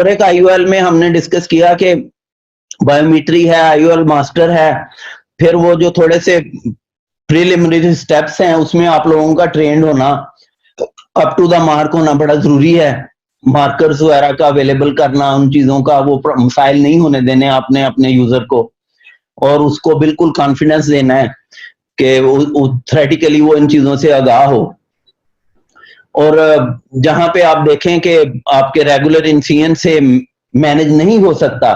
और एक IOL में हमने डिस्कस किया कि बायोमेट्री है, IOL मास्टर है, फिर वो जो थोड़े से प्रीलिमिनरी स्टेप्स हैं उसमें आप लोगों का ट्रेंड होना, अप टू द मार्क होना बड़ा जरूरी है। मार्कर्स वगैरह का अवेलेबल करना, उन चीजों का वो मसाइल नहीं होने देने आपने अपने यूजर को, और उसको बिल्कुल कॉन्फिडेंस देना है कि वो थ्योरेटिकली वो इन चीजों से आगाह हो। और जहां पे आप देखें कि आपके रेगुलर इंसियन से मैनेज नहीं हो सकता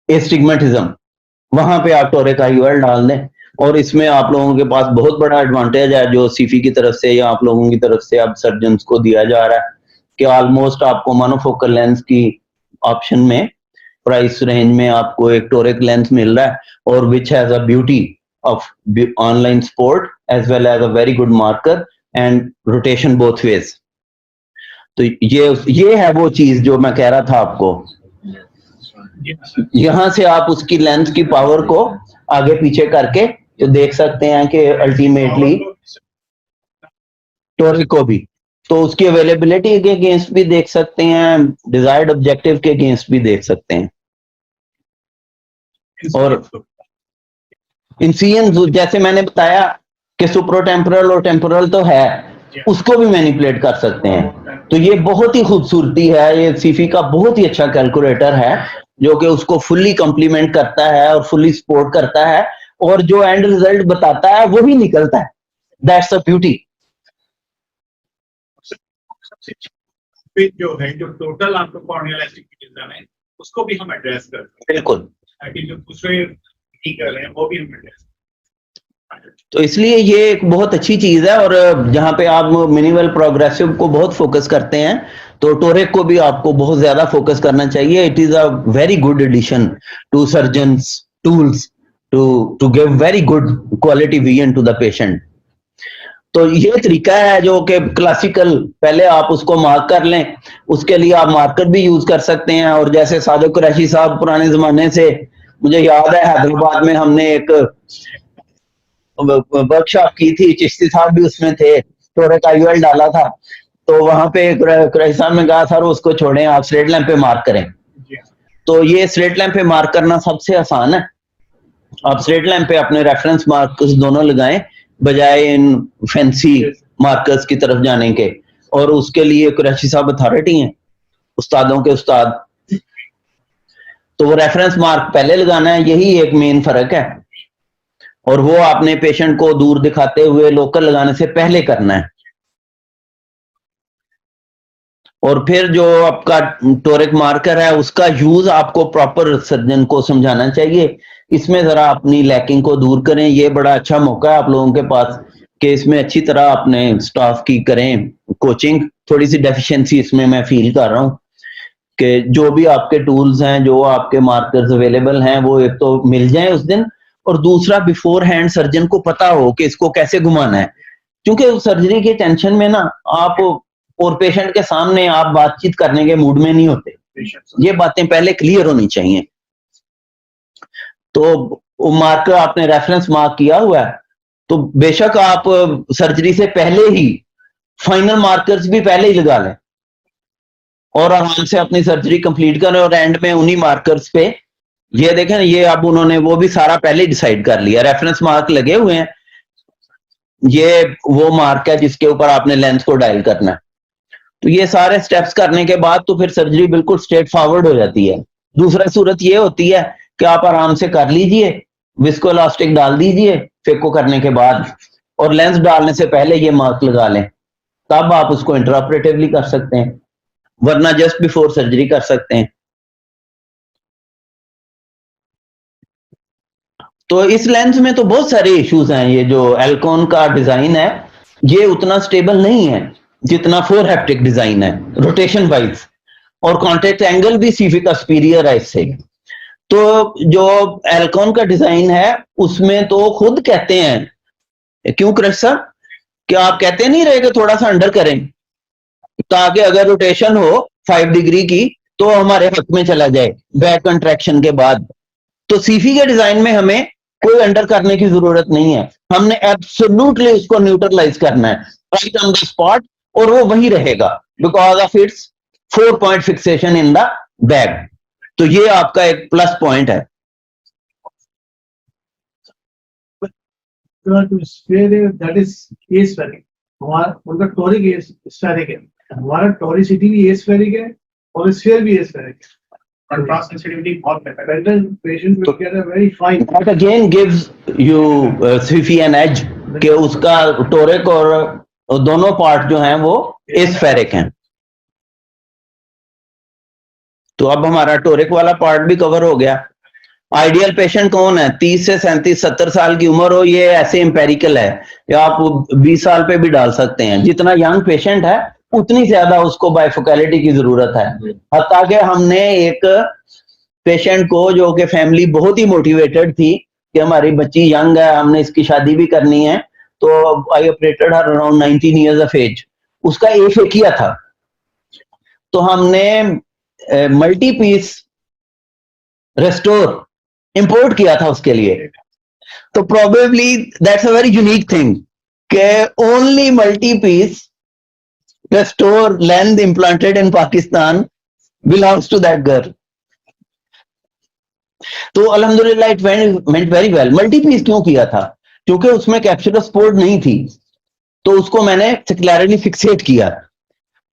एस्टिग्मेटिज्म, वहां पे आप टोरिक IOL डाल दें। और इसमें आप लोगों के पास बहुत बड़ा एडवांटेज है जो सीफी की तरफ से या आप लोगों की तरफ से अब सर्जन्स को दिया जा रहा है कि ऑलमोस्ट आपको मोनोफोकल लेंस की ऑप्शन में प्राइस रेंज में आपको एक टोरिक लेंस मिल रहा है, और which has a beauty of online support as well as a very good marker and rotation both ways. तो ये है वो चीज जो मैं कह रहा था आपको। यहां से आप उसकी लेंस की पावर को आगे पीछे करके तो देख सकते हैं कि अल्टीमेटली टोरिक को भी तो उसकी अवेलेबिलिटी के अगेंस्ट भी देख सकते हैं, डिजायर्ड ऑब्जेक्टिव के अगेंस्ट भी देख सकते हैं। और इंसियन जैसे मैंने बताया कि सुप्रोटेम्पोरल और टेम्पोरल तो है, उसको भी मैनिपुलेट कर सकते हैं। तो ये बहुत ही खूबसूरती है, ये सीफी का बहुत ही अच्छा कैलकुलेटर है जो कि उसको फुल्ली कॉम्प्लीमेंट करता है और फुल्ली सपोर्ट करता है, और जो एंड रिजल्ट बताता है वो भी निकलता है। That's the beauty. जो है जो टोटल आपको कॉर्नियल एस्टिग्मेटिज्म है उसको भी हम एड्रेस करते हैं। बिल्कुल, ताकि जो दूसरे ठीक कर रहे हैं वो भी हम एड्रेस। तो इसलिए ये एक बहुत अच्छी चीज है। और जहां पे आप मिनिमल प्रोग्रेसिव को बहुत फोकस करते हैं तो टोरिक को भी आपको बहुत ज्यादा फोकस करना चाहिए। It is a very good addition to surgeons tools to give very good quality vision to the patient. तो ये तरीका है जो कि क्लासिकल, पहले आप उसको मार्क कर लें, उसके लिए आप मार्कर भी यूज कर सकते हैं। और जैसे सादिक कुरैशी साहब पुराने जमाने से, मुझे याद है हैदराबाद में हमने एक वर्कशॉप की थी, चिश्ती साहब भी उसमें थे, टोरिक IOL डाला था। तो वहां पे कुरैशी साहब ने कहा सर उसको छोड़ें, आप स्ट्रेट लैंप पे मार्क करें। तो ये स्ट्रेट लैंप पे मार्क करना सबसे आसान है। आप स्ट्रेट लैंप पे अपने रेफरेंस मार्कर्स दोनों लगाएं बजाय इन फैंसी मार्कर्स की तरफ जाने के। और उसके लिए कुरैशी साहब अथॉरिटी हैं, उस्तादों के उस्ताद। तो वो रेफरेंस मार्क पहले लगाना है, यही एक मेन फर्क है। और वो आपने पेशेंट को दूर दिखाते हुए लोकल लगाने से पहले करना है। और फिर जो आपका टोरिक मार्कर है उसका यूज आपको प्रॉपर सर्जन को समझाना चाहिए। इसमें जरा अपनी लैकिंग को दूर करें। ये बड़ा अच्छा मौका है आप लोगों के पास कि इसमें अच्छी तरह अपने स्टाफ की करें कोचिंग। थोड़ी सी डेफिशिएंसी इसमें मैं फील कर रहा हूँ कि जो भी आपके टूल्स हैं, जो आपके मार्कर्स अवेलेबल हैं, वो एक तो मिल जाए उस दिन, और दूसरा बिफोर हैंड सर्जन को पता हो कि इसको कैसे घुमाना है। क्योंकि सर्जरी की टेंशन में ना आप और पेशेंट के सामने आप बातचीत करने के मूड में नहीं होते। ये बातें पहले क्लियर होनी चाहिए। तो मार्कर आपने रेफरेंस मार्क किया हुआ है तो बेशक आप सर्जरी से पहले ही फाइनल मार्कर्स भी पहले ही लगा लें और आराम से अपनी सर्जरी कंप्लीट करें। और एंड में उन्हीं मार्कर्स पे ये देखें, ये अब उन्होंने वो भी सारा पहले डिसाइड कर लिया, रेफरेंस मार्क लगे हुए हैं। ये वो मार्क है जिसके ऊपर आपने लेंस को डायल करना है। तो ये सारे स्टेप्स करने के बाद तो फिर सर्जरी बिल्कुल स्ट्रेट फॉरवर्ड हो जाती है। दूसरा सूरत ये होती है कि आप आराम से कर लीजिए, विस्कोइलास्टिक डाल दीजिए फेको करने के बाद, और लेंस डालने से पहले ये मार्क लगा लें, तब आप उसको इंट्राऑपरेटिवली कर सकते हैं, वरना जस्ट बिफोर सर्जरी कर सकते हैं। तो इस लेंस में तो बहुत सारे इश्यूज हैं। ये जो एल्कोन का डिजाइन है ये उतना स्टेबल नहीं है जितना फोर हैप्टिक डिजाइन है रोटेशन वाइज, और कॉन्टेक्ट एंगल भी सीफी का सुपीरियर है इससे। तो जो एल्कोन का डिजाइन है उसमें तो खुद कहते हैं, क्यों क्रश सर, क्या आप कहते नहीं रहे कि थोड़ा सा अंडर करें ताकि अगर रोटेशन हो 5 डिग्री की तो हमारे हक में चला जाए बैक कंट्रैक्शन के बाद। तो सीफी के डिजाइन में हमें कोई अंडर करने की जरूरत नहीं है, हमने एब्सोल्युटली इसको न्यूट्रलाइज करना है राइट ऑन द स्पॉट, और वो वही रहेगा because of its 4 point fixation in the bag. तो ये आपका एक प्लस पॉइंट है। to sphere that is aspheric. हमारा उनका टोरिक स्फेरिक है, हमारा टोरिसिटी भी aspheric है और स्फीयर भी aspheric है। Contrast sensitivity बहुत better है। Then patient will get a very fine. That again gives you Sifi an edge कि उसका टोरिक और दोनों पार्ट जो हैं वो एस्फेरिक हैं। तो अब हमारा टोरिक वाला पार्ट भी कवर हो गया। आइडियल पेशेंट कौन है? 30 से 37 70 साल की उम्र हो, ये ऐसे एम्पेरिकल है या आप 20 साल पे भी डाल सकते हैं। जितना यंग पेशेंट है उतनी ज्यादा उसको बाइफोकैलिटी की जरूरत है। हत्ता कि हमने एक पेशेंट को जो कि फैमिली बहुत ही मोटिवेटेड थी कि हमारी बच्ची यंग है, हमने इसकी शादी भी करनी है, तो I operated her around 19 years of age. उसका एफ किया था, तो हमने मल्टी पीस रेस्टोर इंपोर्ट किया था उसके लिए। तो probably that's a very unique thing कि only multi piece restore length implanted in Pakistan belongs to that girl. तो अल्हम्दुलिल्लाह it went very well. Multi piece क्यों किया था? क्योंकि उसमें कैप्सुलर सपोर्ट नहीं थी, तो उसको मैंने सेक्युलरली फिक्सेट किया।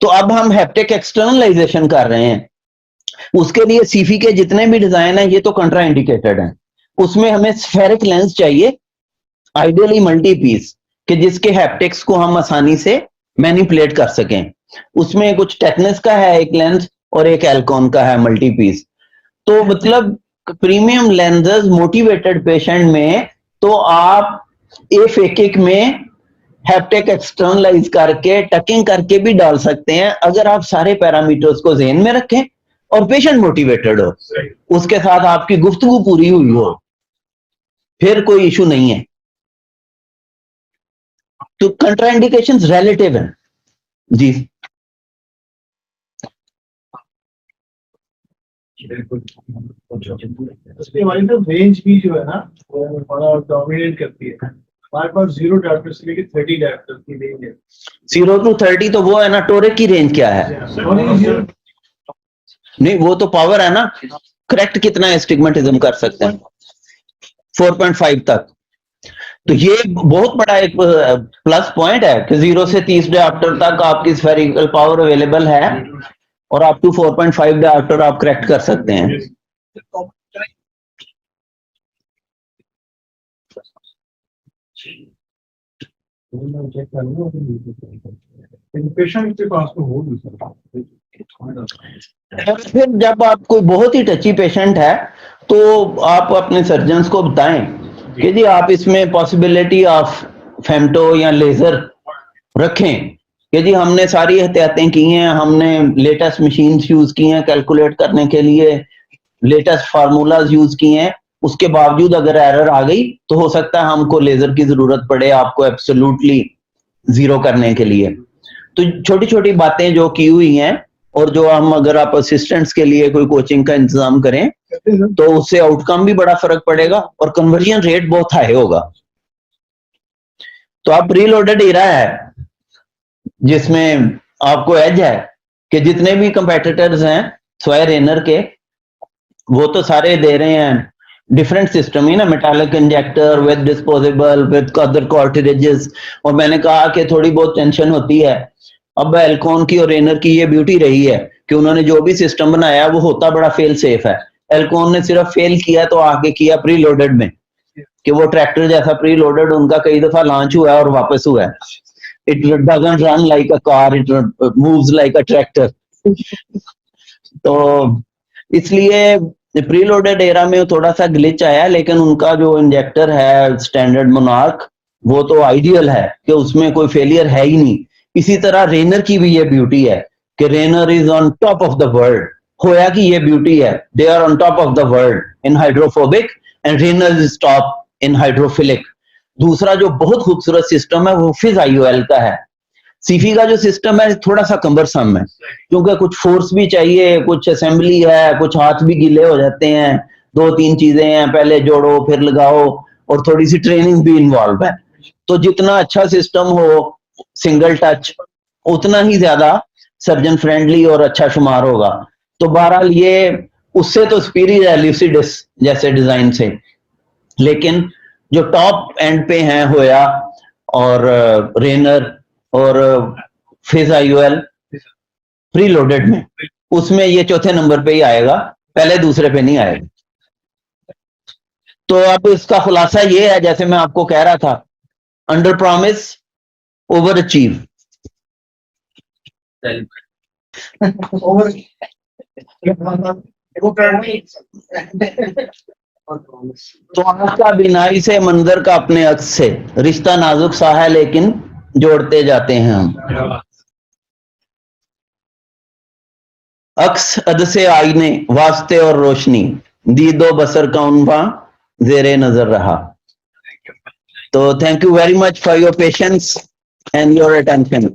तो अब हम हेप्टिक एक्सटर्नलाइजेशन कर रहे हैं। उसके लिए सीफी के जितने भी डिजाइन हैं ये तो कंट्रा इंडिकेटेड हैं। उसमें हमें स्फेरिक लेंस चाहिए, आइडियली मल्टी पीस, कि जिसके हैप्टिक्स को हम आसानी से मैनिपुलेट कर सकें। उसमें कुछ टेक्निस का है एक लेंस और एक एल्कॉन का है मल्टी पीस। तो मतलब प्रीमियम लेंसेज मोटिवेटेड पेशेंट में तो आप एफेकिक में हैप्टिक एक्सटर्नलाइज करके टकिंग करके भी डाल सकते हैं, अगर आप सारे पैरामीटर्स को ज़हन में रखें और पेशेंट मोटिवेटेड हो, उसके साथ आपकी गुफ्तगू पूरी हुई हो, फिर कोई इशू नहीं है। तो कंट्राइंडिकेशंस रिलेटिव हैं जी। उसके हमारी तो रेंज भी जो है ना वो बड़ा डोमिनेट करती है। हमारे पास 0 डायप्टर से लेकर 30 डायप्टर की रेंज है। 0 to 30 तो वो है ना, टोरिक की रेंज क्या है? नहीं वो तो पावर है ना। करेक्ट कितना एस्टिग्मेटिज्म कर सकते हैं? 4.5 तक। तो ये बहुत बड़ा एक प्लस पॉइंट है कि 0 से 30 डायप्टर तक आपकी स्फेरिकल पावर अवेलेबल है और अप टू 4.5 डायप्टर आप करेक्ट कर सकते हैं। पेशेंट के पास तो हो भी सकता है। फिर जब आप कोई बहुत ही टची पेशेंट है तो आप अपने सर्जन्स को बताएं कि जी आप इसमें पॉसिबिलिटी ऑफ फेमटो या लेजर रखें कि जी हमने सारी एहतियातें की हैं, हमने लेटेस्ट मशीन्स यूज की हैं कैलकुलेट करने के लिए, लेटेस्ट फार्मूलाज यूज किए हैं, उसके बावजूद अगर एरर आ गई तो हो सकता है हमको लेजर की जरूरत पड़े आपको एब्सोल्युटली जीरो करने के लिए। तो छोटी छोटी बातें जो की हुई हैं और जो हम अगर आप असिस्टेंट्स के लिए कोई कोचिंग का इंतजाम करें तो उससे आउटकम भी बड़ा फर्क पड़ेगा और कन्वर्जन रेट बहुत हाई होगा। तो आप प्रीलोडेड एरा है जिसमें आपको एज है कि जितने भी कंपेटिटर्स हैं स्वायर रेनर के वो तो सारे दे रहे हैं डिफरेंट सिस्टम ही ना, metallic injector with disposable with other cartridges. और मैंने कहा कि थोड़ी बहुत टेंशन होती है। अब एल्कॉन की और रेनर की ये ब्यूटी रही है कि उन्होंने जो भी सिस्टम बनाया वो होता बड़ा फेल सेफ है। एल्कॉन ने सिर्फ फेल किया तो आगे किया प्री लोडेड में कि वो ट्रैक्टर जैसा प्री लोडेड उनका कई दफा लॉन्च हुआ है और वापस हुआ है। It doesn't run like a car, it moves like a tractor. तो इसलिए प्रीलोडेड एरा में थोड़ा सा ग्लिच आया, लेकिन उनका जो इंजेक्टर है स्टैंडर्ड मोनार्क वो तो आइडियल है कि उसमें कोई फेलियर है ही नहीं। इसी तरह रेनर की भी ये ब्यूटी है कि Rayner is on top of the world. Hoya की ये ब्यूटी है, they are on top of the world in hydrophobic and Rayner is top in hydrophilic. दूसरा जो बहुत खूबसूरत सिस्टम है वो फिज आईओएल का है। सीफी का जो सिस्टम है थोड़ा सा कम्बरसम है क्योंकि कुछ फोर्स भी चाहिए, कुछ असेंबली है, कुछ हाथ भी गीले हो जाते हैं, 2-3 चीजें हैं, पहले जोड़ो फिर लगाओ और थोड़ी सी ट्रेनिंग भी इन्वॉल्व है। तो जितना अच्छा सिस्टम हो सिंगल टच उतना ही ज्यादा सर्जन फ्रेंडली और अच्छा शुमार होगा। तो बहरहाल ये उससे तो सुपीरियर है ल्यूसिडस जैसे डिजाइन से, लेकिन जो टॉप एंड पे हैं होया और रेनर और फिज IOL प्री लोडेड में, उसमें ये चौथे नंबर पे ही आएगा, पहले दूसरे पे नहीं आएगा। तो अब इसका खुलासा ये है, जैसे मैं आपको कह रहा था, under promise over achieve. Over वो करनी तो आपका बिनाई से मंजर का अपने अक्स से रिश्ता नाजुक सा है लेकिन जोड़ते जाते हैं हम। अक्स अद से आईने वास्ते और रोशनी दीदो बसर का उनवा जेरे नजर रहा। तो thank you very much for your patience and your attention.